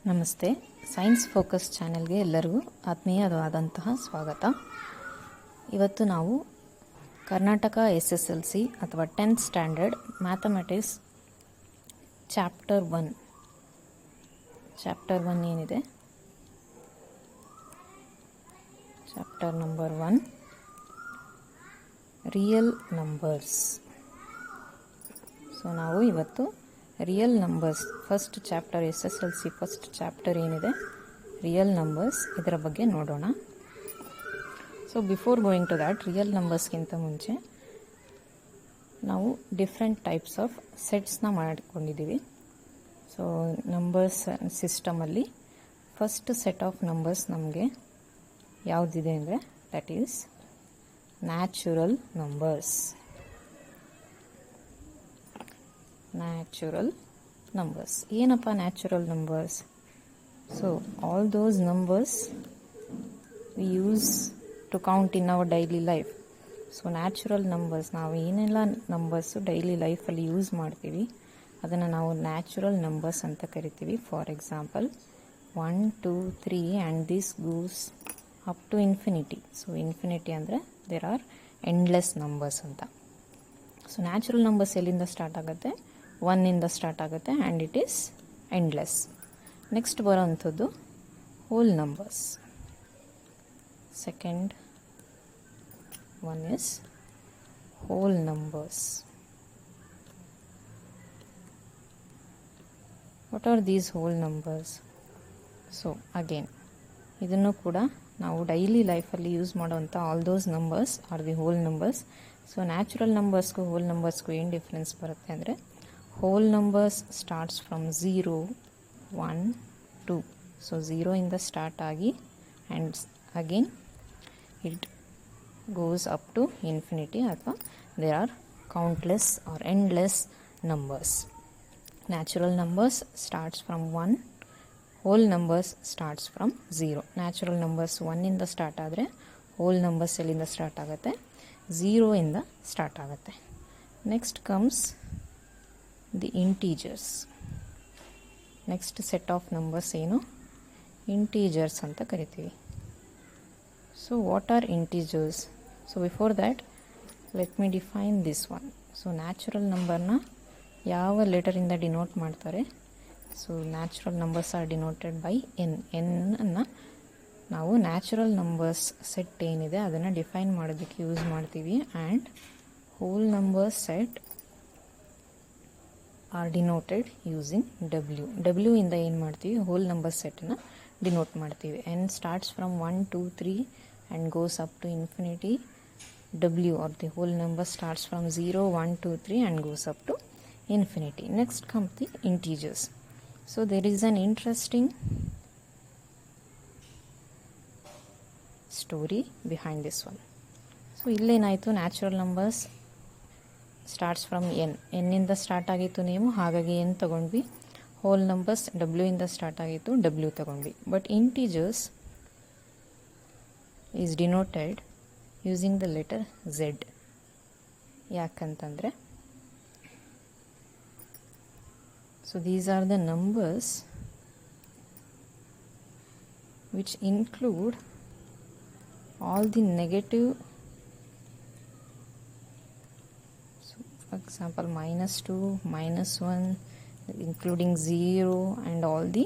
ನಮಸ್ತೆ. Science focus ಚಾನೆಲ್ಗೆ ಎಲ್ಲರಿಗೂ ಆತ್ಮೀಯವಾದಂತಹ ಸ್ವಾಗತ. ಇವತ್ತು ನಾವು ಕರ್ನಾಟಕ SSLC ಅಥವಾ 10th ಸ್ಟ್ಯಾಂಡರ್ಡ್ ಮ್ಯಾಥಮೆಟಿಕ್ಸ್ ಚಾಪ್ಟರ್ 1 ಏನಿದೆ, chapter number 1 real numbers. So ನಾವು ಇವತ್ತು real numbers first chapter SSLC first chapter ಏನಿದೆ ರಿಯಲ್ ನಂಬರ್ಸ್, ಇದರ ಬಗ್ಗೆ ನೋಡೋಣ. So before going to that, real ನಂಬರ್ಸ್ಗಿಂತ ಮುಂಚೆ ನಾವು ಡಿಫ್ರೆಂಟ್ ಟೈಪ್ಸ್ ಆಫ್ ಸೆಟ್ಸ್ನ ಮಾಡ್ಕೊಂಡಿದ್ದೀವಿ. ಸೊ ನಂಬರ್ಸ್ ಸಿಸ್ಟಮಲ್ಲಿ ಫಸ್ಟ್ ಸೆಟ್ ಆಫ್ ನಂಬರ್ಸ್ ನಮಗೆ ಯಾವುದಿದೆ ಅಂದರೆ that is natural numbers. Natural numbers ಏನಪ್ಪ natural numbers? So all those numbers we use to count in our daily life. So natural numbers, ನಾವು ಏನೆಲ್ಲ numbers daily ಲೈಫಲ್ಲಿ use ಮಾಡ್ತೀವಿ ಅದನ್ನು ನಾವು ನ್ಯಾಚುರಲ್ ನಂಬರ್ಸ್ ಅಂತ ಕರಿತೀವಿ. For example 1, 2, 3 and this goes up to infinity. So infinity ಅಂದರೆ there are endless numbers ಅಂತ. ಸೊ ನ್ಯಾಚುರಲ್ ನಂಬರ್ಸ್ ಎಲ್ಲಿಂದ ಸ್ಟಾರ್ಟ್ ಆಗುತ್ತೆ? 1 ಇಂದ ಸ್ಟಾರ್ಟ್ ಆಗುತ್ತೆ and it is endless. Next ಬರೋವಂಥದ್ದು whole numbers. Second one is whole numbers. What are these whole numbers? So again ಇದನ್ನು ಕೂಡ ನಾವು ಡೈಲಿ ಲೈಫಲ್ಲಿ ಯೂಸ್ ಮಾಡೋವಂಥ all those numbers are the whole numbers. So natural ನಂಬರ್ಸ್ಗೂ hole ನಂಬರ್ಸ್ಗೂ ಏನು difference ಬರುತ್ತೆ ಅಂದರೆ, whole numbers starts from 0, 1, 2. So 0 ಇಂದ start ಆಗಿ and again it goes up to infinity, ಅಥವಾ there are countless or endless numbers. Natural numbers starts from 1, whole numbers starts from 0. Natural numbers 1 ಇಂದ start ಆದರೆ whole numbers ಎಲ್ಲಿಂದ start ಆಗುತ್ತೆ? 0 ಇಂದ start ಆಗುತ್ತೆ. Next comes the integers. Next set of numbers ಏನು? Integers ಅಂತ ಕರಿತೀವಿ. So what are integers? So before that let me define this one. So natural ನಂಬರ್ನ ಯಾವ ಲೆಟರಿಂದ ಡಿನೋಟ್ ಮಾಡ್ತಾರೆ? So natural numbers are denoted by N. ಎನ್ನನ್ನು ನಾವು natural numbers set ಏನಿದೆ ಅದನ್ನು ಡಿಫೈನ್ ಮಾಡೋದಕ್ಕೆ ಯೂಸ್ ಮಾಡ್ತೀವಿ. And whole numbers set are denoted using W ಇಂದ ಏನು ಮಾಡ್ತೀವಿ? ಹೋಲ್ ನಂಬರ್ ಸೆಟ್ಟನ್ನು ಡಿನೋಟ್ ಮಾಡ್ತೀವಿ. N starts from 1, 2, 3 and goes up to infinity. W are the whole number starts from 0, 1, 2, 3 and goes up to infinity. Next come the integers. So there is an interesting story behind this one. So ಇಲ್ಲೇನಾಯಿತು? Natural numbers starts from N ಇಂದ start ಆಗಿತ್ತು name, ಹಾಗಾಗಿ N ತಗೊಂಡ್ವಿ. Hole numbers W ಇಂದ start ಆಗಿತ್ತು, W ತಗೊಂಡ್ವಿ. But integers is denoted using the letter Z. ಯಾಕಂತಂದರೆ, so these are the numbers which include all the negative. Example -2, -1, including 0 and all the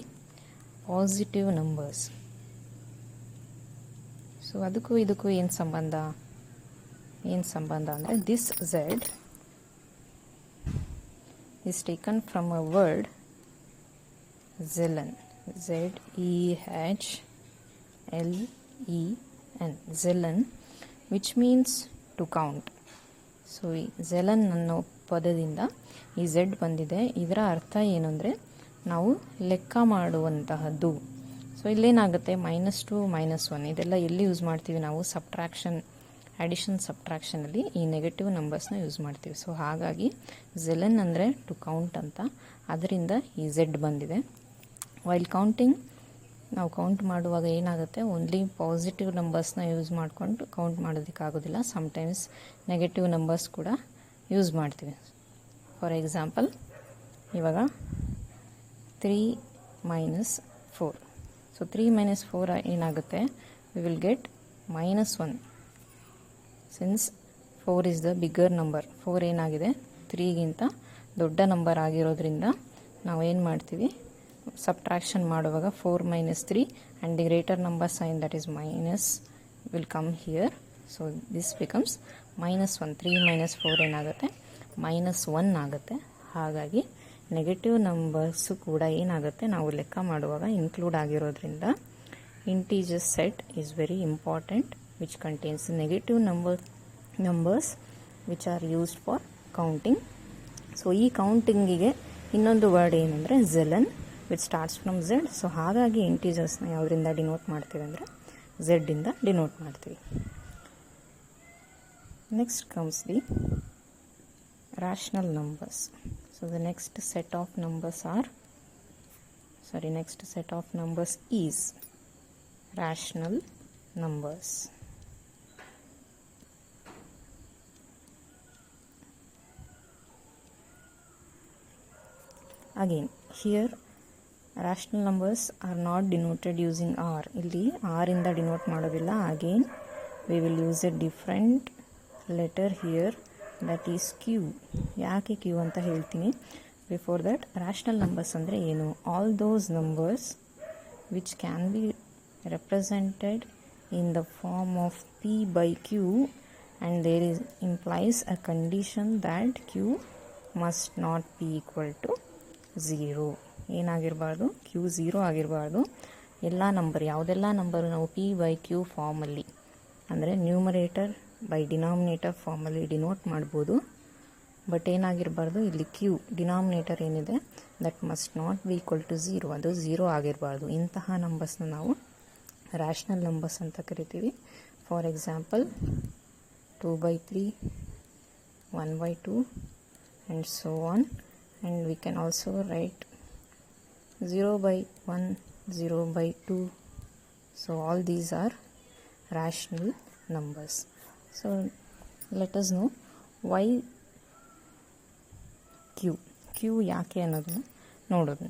positive numbers. So ಅದಕ್ಕೂ ಇದಕ್ಕೂ ಏನು ಸಂಬಂಧ ಅಂದರೆ, this Z is taken from a word Zelen. Z-E-H-L-E-N, Zelen, which means to count. So ಈ ಝೆಲನ್ ಅನ್ನೋ ಪದದಿಂದ ಈ Z ಬಂದಿದೆ. ಇದರ ಅರ್ಥ ಏನು ಅಂದರೆ ನಾವು ಲೆಕ್ಕ ಮಾಡುವಂತಹದ್ದು. ಸೊ ಇಲ್ಲೇನಾಗುತ್ತೆ? -2, -1 ಇದೆಲ್ಲ ಎಲ್ಲಿ ಯೂಸ್ ಮಾಡ್ತೀವಿ ನಾವು? ಅಡಿಷನ್ ಸಬ್ಟ್ರಾಕ್ಷನಲ್ಲಿ ಈ ನೆಗೆಟಿವ್ ನಂಬರ್ಸ್ನ ಯೂಸ್ ಮಾಡ್ತೀವಿ. ಸೊ ಹಾಗಾಗಿ ಝೆಲನ್ ಅಂದರೆ ಟು ಕೌಂಟ್ ಅಂತ, ಅದರಿಂದ ಈ Z ಬಂದಿದೆ. ವೈಲ್ ಕೌಂಟಿಂಗ್ ನಾವು ಕೌಂಟ್ ಮಾಡುವಾಗ ಏನಾಗುತ್ತೆ, ಓನ್ಲಿ ಪಾಸಿಟಿವ್ ನಂಬರ್ಸ್ನ ಯೂಸ್ ಮಾಡಿಕೊಂಡು ಕೌಂಟ್ ಮಾಡೋದಕ್ಕಾಗೋದಿಲ್ಲ. ಸಮ್ಟೈಮ್ಸ್ ನೆಗೆಟಿವ್ ನಂಬರ್ಸ್ ಕೂಡ ಯೂಸ್ ಮಾಡ್ತೀವಿ. ಫಾರ್ ಎಕ್ಸಾಂಪಲ್ ಇವಾಗ 3 - 4. ಸೊ 3 minus 4 ಏನಾಗುತ್ತೆ, we will get -1 since 4 is the bigger number. 4 ಏನಾಗಿದೆ 3ಗಿಂತ ದೊಡ್ಡ ನಂಬರ್ ಆಗಿರೋದ್ರಿಂದ ನಾವು ಏನು ಮಾಡ್ತೀವಿ, ಸಬ್ಟ್ರಾಕ್ಷನ್ ಮಾಡುವಾಗ 4 minus 3 and the greater number sign, that is minus, will come here. So this becomes -1. 3 minus 4 ಏನಾಗುತ್ತೆ -1 ಆಗುತ್ತೆ. ಹಾಗಾಗಿ ನೆಗೆಟಿವ್ ನಂಬರ್ಸು ಕೂಡ ಏನಾಗುತ್ತೆ, ನಾವು ಲೆಕ್ಕ ಮಾಡುವಾಗ ಇನ್ಕ್ಲೂಡ್ ಆಗಿರೋದ್ರಿಂದ integer set is very important, which contains negative numbers which are used for counting. So ಈ ಕೌಂಟಿಂಗಿಗೆ ಇನ್ನೊಂದು ವರ್ಡ್ ಏನಂದರೆ Zahlen, which starts from Z. So ಹಾಗಾಗಿ ಇಂಟೀಜರ್ಸ್ನ ಯಾವುದರಿಂದ ಡಿನೋಟ್ ಮಾಡ್ತೀವಿ ಅಂದರೆ ಝೆಡ್ಡಿಂದ ಡಿನೋಟ್ ಮಾಡ್ತೀವಿ. Next comes the rational numbers. So the next set of numbers is rational numbers. Again here rational numbers are not denoted using r. ಇಲ್ಲಿ r ಇಂದ denote ಮಾಡೋದಿಲ್ಲ. Again we will use a different letter here, that is q. ಯಾಕೆ q ಅಂತ ಹೇಳ್ತೀನಿ. Before that, rational numbers ಅಂದರೆ ಏನು? All those numbers which can be represented in the form of p by q and there is implies a condition that q must not be equal to 0. ಏನಾಗಿರಬಾರ್ದು, q 0 ಆಗಿರಬಾರ್ದು. ಎಲ್ಲ number, ಯಾವುದೆಲ್ಲ number ನಾವು p by q ಫಾರ್ಮಲ್ಲಿ ಅಂದರೆ numerator by denominator ಫಾರ್ಮಲ್ಲಿ denote ಮಾಡ್ಬೋದು. But ಏನಾಗಿರಬಾರ್ದು, ಇಲ್ಲಿ q denominator ಏನಿದೆ that must not be equal to 0, ಅದು 0 ಆಗಿರಬಾರ್ದು. ಇಂತಹ ನಂಬರ್ಸ್ನ ನಾವು ರ್ಯಾಷನಲ್ ನಂಬರ್ಸ್ ಅಂತ ಕರಿತೀವಿ. For example 2/3, 1/2 and so on, and we can also write 0/1, 0/2. so all these are rational numbers. So let us know why q ಯಾಕೆ ಅನ್ನೋದನ್ನು ನೋಡೋದು.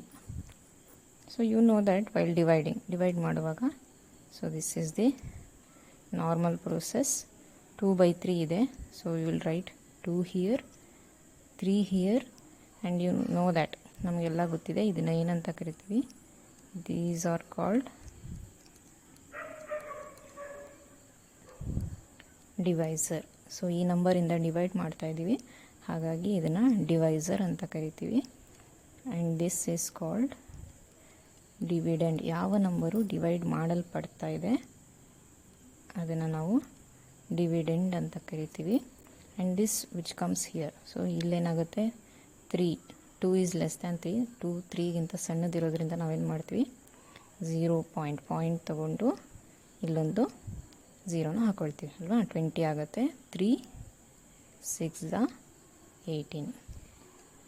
So you know that while divide ಮಾಡುವಾಗ, so this is the normal process. 2/3 ಇದೆ, so you will write 2 here, 3 here, and you know that ನಮಗೆಲ್ಲ ಗೊತ್ತಿದೆ ಇದನ್ನು ಏನಂತ ಕರಿತೀವಿ. These are called divisor. So ಈ ನಂಬರಿಂದ ಡಿವೈಡ್ ಮಾಡ್ತಾ ಇದ್ದೀವಿ, ಹಾಗಾಗಿ ಇದನ್ನು ಡಿವೈಸರ್ ಅಂತ ಕರಿತೀವಿ. And this is called dividend. ಯಾವ ನಂಬರು ಡಿವೈಡ್ ಮಾಡಲ್ಪಡ್ತಾ ಇದೆ ಅದನ್ನು ನಾವು ಡಿವಿಡೆಂಡ್ ಅಂತ ಕರಿತೀವಿ. And this which comes here, so ಇಲ್ಲೇನಾಗುತ್ತೆ 3, 2 ಈಸ್ ಲೆಸ್ ದ್ಯಾನ್ 3, 2 3ಗಿಂತ ಸಣ್ಣದಿರೋದ್ರಿಂದ ನಾವೇನು ಮಾಡ್ತೀವಿ, 0 ಪಾಯಿಂಟ್ ತೊಗೊಂಡು ಇಲ್ಲೊಂದು 0ನ ಹಾಕೊಳ್ತೀವಿ ಅಲ್ವಾ, 20 ಆಗುತ್ತೆ. 3 6 18,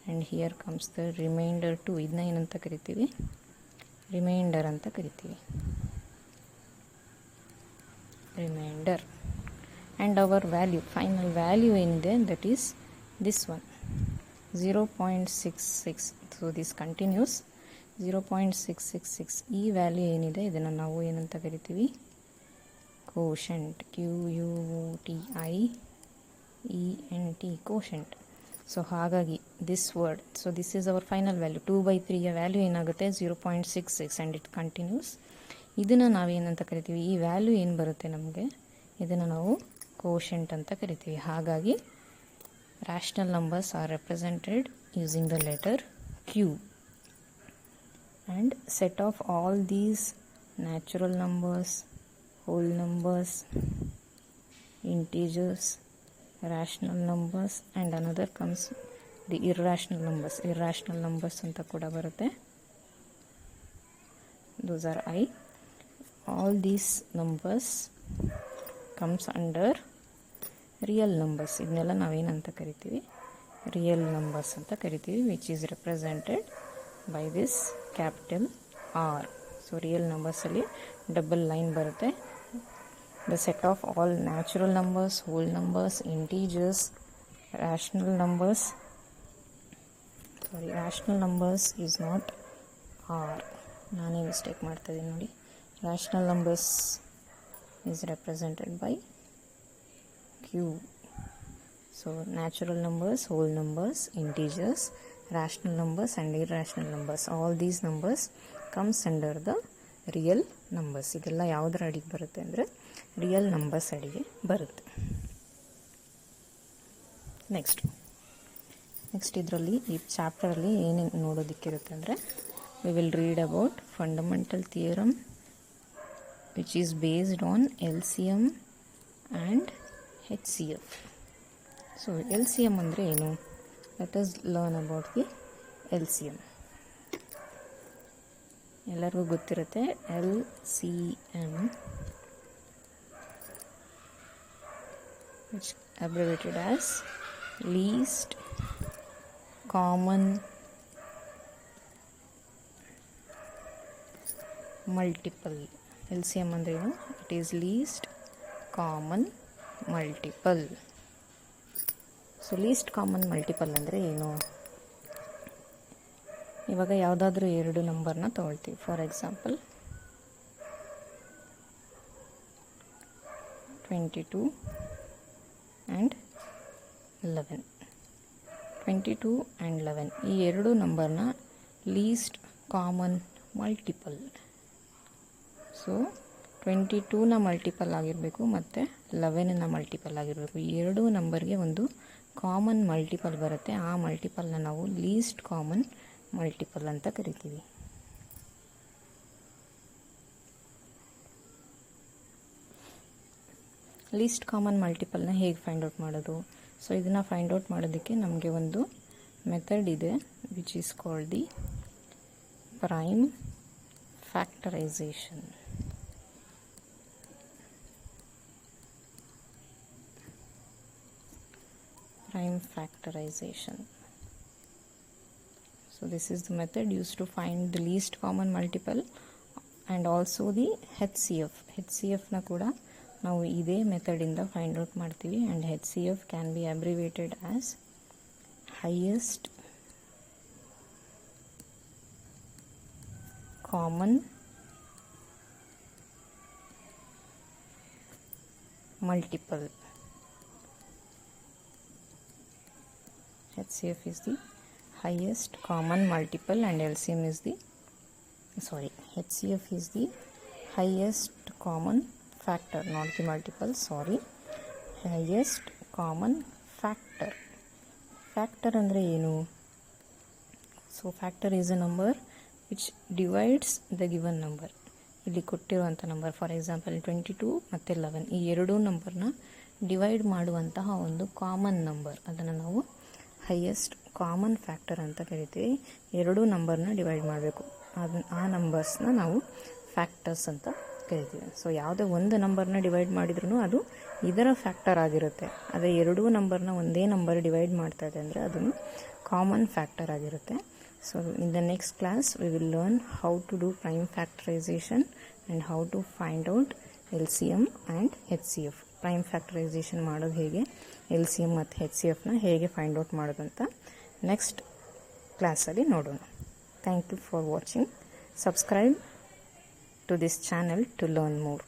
and here comes the remainder 2. ಇದನ್ನ ಏನಂತ ಕರಿತೀವಿ, ರಿಮೈಂಡರ್ ಅಂತ ಕರಿತೀವಿ, remainder. And our value, final value ಏನಿದೆ that is this one, 0.66. So this continues 0.666. ಈ ವ್ಯಾಲ್ಯೂ ಏನಿದೆ ಇದನ್ನು ನಾವು ಏನಂತ ಕರಿತೀವಿ, quotient, QUOTIENT, quotient. ಸೊ ಹಾಗಾಗಿ this word, so this is our final value. 2/3ಯ ವ್ಯಾಲ್ಯೂ ಏನಾಗುತ್ತೆ 0.66 ಆ್ಯಂಡ್ ಇಟ್ ಕಂಟಿನ್ಯೂಸ್. ಇದನ್ನು ನಾವೇನಂತ ಕರಿತೀವಿ, ಈ ವ್ಯಾಲ್ಯೂ ಏನು ಬರುತ್ತೆ ನಮಗೆ, ಇದನ್ನು ನಾವು quotient ಅಂತ ಕರಿತೀವಿ. ಹಾಗಾಗಿ rational numbers are represented using the letter Q. And set of all these natural numbers, whole numbers, integers, rational numbers, and another comes the irrational numbers. Irrational numbers anta kuda barutte, those are I. All these numbers comes under real numbers. ಇದನ್ನೆಲ್ಲ ನಾವೇನಂತ ಕರಿತೀವಿ, real numbers ಅಂತ ಕರಿತೀವಿ, which is represented by this capital R. So real ನಂಬರ್ಸಲ್ಲಿ double line ಬರುತ್ತೆ. The set of all natural numbers, whole numbers, integers, rational numbers is not R. ನಾನೇ mistake ಮಾಡ್ತಾಯಿದ್ದೀನಿ ನೋಡಿ. Rational numbers is represented by Q. So natural numbers, whole numbers, integers, rational numbers and irrational numbers, all these numbers comes under the real numbers. ಇದೆಲ್ಲ ಯಾವುದರ ಅಡಿಗೆ ಬರುತ್ತೆ ಅಂದರೆ real numbers ಅಡಿಗೆ ಬರುತ್ತೆ. ನೆಕ್ಸ್ಟ್ ಇದರಲ್ಲಿ ಈ ಚಾಪ್ಟರಲ್ಲಿ ಏನೇನು ನೋಡೋದಕ್ಕಿರುತ್ತೆ ಅಂದರೆ we will read about fundamental theorem which is based on LCM and HCF. So LCM ಅಂದರೆ ಏನು? Let us learn about the LCM. ಎಲ್ಲರಿಗೂ ಗೊತ್ತಿರುತ್ತೆ LCM, which abbreviated as least common multiple. LCM ಅಂದರೆ ಏನು? It is list common multiple. So list common multiple ಅಂದರೆ ಏನು? ಇವಾಗ ಯಾವುದಾದ್ರೂ ಎರಡು ನಂಬರ್ನ ತೊಗೊಳ್ತೀವಿ. For example 22 and 11. 22 ಆ್ಯಂಡ್ 11 ಈ ಎರಡು ನಂಬರ್ನ ಲೀಸ್ಟ್ ಕಾಮನ್ ಮಲ್ಟಿಪಲ್. ಸೊ 22ನ ಮಲ್ಟಿಪಲ್ ಆಗಿರಬೇಕು ಮತ್ತು 11ನ ಮಲ್ಟಿಪಲ್ ಆಗಿರಬೇಕು. ಈ ಎರಡೂ ನಂಬರ್ಗೆ ಒಂದು ಕಾಮನ್ ಮಲ್ಟಿಪಲ್ ಬರುತ್ತೆ. ಆ ಮಲ್ಟಿಪಲ್ನ ನಾವು ಲೀಸ್ಟ್ ಕಾಮನ್ ಮಲ್ಟಿಪಲ್ ಅಂತ ಕರಿತೀವಿ. ಲೀಸ್ಟ್ ಕಾಮನ್ ಮಲ್ಟಿಪಲ್ನ ಹೇಗೆ ಫೈಂಡ್ ಔಟ್ ಮಾಡೋದು? ಸೊ ಇದನ್ನು ಫೈಂಡ್ ಔಟ್ ಮಾಡೋದಕ್ಕೆ ನಮಗೆ ಒಂದು ಮೆಥಡ್ ಇದೆ, which is called the prime factorisation. Prime factorization. So this is the method used to find the least common multiple and also the HCF. HCF na kuda ನಾವು ಇದೇ method ಇಂದ find out ಮಾಡ್ತೀವಿ. and HCF can be abbreviated as highest common multiple. HCF is the highest common multiple and LCM is the HCF is the highest common factor, not the multiple, highest common factor. Factor andre enu? So factor is a number which divides the given number. ಇಲ್ಲಿ ಕೊಟ್ಟಿರುವಂಥ number, for example 22 ಮತ್ತು 11 ಈ ಎರಡೂ ನಂಬರ್ನ divide ಮಾಡುವಂತಹ ಒಂದು common number, ಅದನ್ನು ನಾವು ಹೈಯೆಸ್ಟ್ ಕಾಮನ್ ಫ್ಯಾಕ್ಟರ್ ಅಂತ ಕರಿತೀವಿ. ಎರಡೂ ನಂಬರ್ನ ಡಿವೈಡ್ ಮಾಡಬೇಕು, ಆ ನಂಬರ್ಸ್ನ ನಾವು ಫ್ಯಾಕ್ಟರ್ಸ್ ಅಂತ ಕರಿತೀವಿ. ಸೊ ಯಾವುದೇ ಒಂದು ನಂಬರ್ನ ಡಿವೈಡ್ ಮಾಡಿದ್ರೂ ಅದು ಇದರ ಫ್ಯಾಕ್ಟರ್ ಆಗಿರುತ್ತೆ. ಅದೇ ಎರಡೂ ನಂಬರ್ನ ಒಂದೇ ನಂಬರ್ ಡಿವೈಡ್ ಮಾಡ್ತಾ ಇದೆ ಅಂದರೆ ಅದನ್ನು ಕಾಮನ್ ಫ್ಯಾಕ್ಟರ್ ಆಗಿರುತ್ತೆ. So in the next class we will learn how to do prime factorisation and how to find out LCM and HCF. Prime factorisation ಮಾಡೋದು ಹೇಗೆ, LCM ಮತ್ತು HCFನ ಹೇಗೆ ಫೈಂಡ್ ಔಟ್ ಮಾಡೋದಂತ ನೆಕ್ಸ್ಟ್ ಕ್ಲಾಸಲ್ಲಿ ನೋಡೋಣ. Thank you for watching. Subscribe to this channel to learn more.